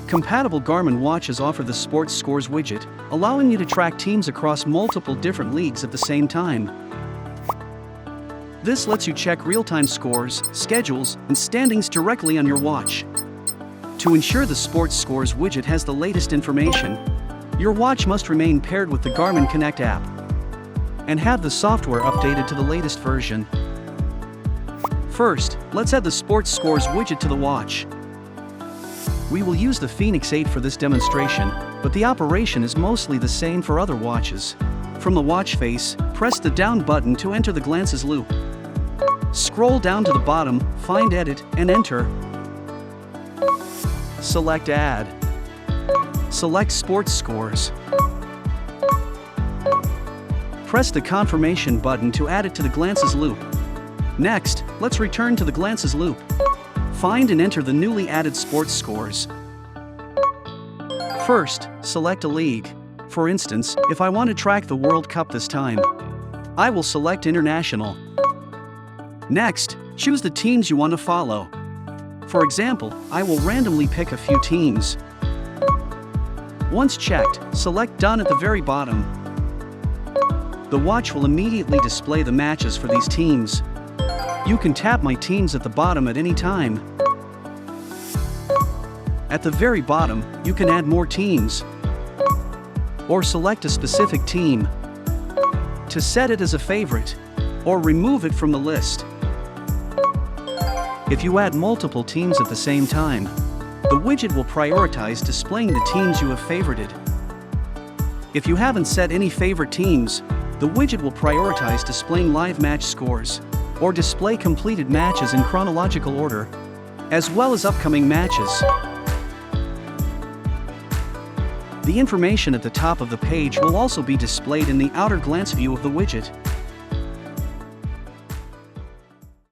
Compatible Garmin watches offer the Sports Scores widget, allowing you to track teams across multiple different leagues at the same time. This lets you check real-time scores, schedules, and standings directly on your watch. To ensure the Sports Scores widget has the latest information, your watch must remain paired with the Garmin Connect app and have the software updated to the latest version. First, let's add the Sports Scores widget to the watch. We will use the fēnix 8 for this demonstration, but the operation is mostly the same for other watches. From the watch face, press the down button to enter the glances loop. Scroll down to the bottom, find Edit, and enter. Select Add. Select Sports Scores. Press the confirmation button to add it to the glances loop. Next, let's return to the glances loop. Find and enter the newly added sports scores. First, select a league. For instance, if I want to track the World Cup this time, I will select International. Next, choose the teams you want to follow. For example, I will randomly pick a few teams. Once checked, select Done at the very bottom. The watch will immediately display the matches for these teams. You can tap My Teams at the bottom at any time. At the very bottom, you can add more teams or select a specific team to set it as a favorite or remove it from the list. If you add multiple teams at the same time, the widget will prioritize displaying the teams you have favorited. If you haven't set any favorite teams, the widget will prioritize displaying live match scores or display completed matches in chronological order, as well as upcoming matches. The information at the top of the page will also be displayed in the outer glance view of the widget.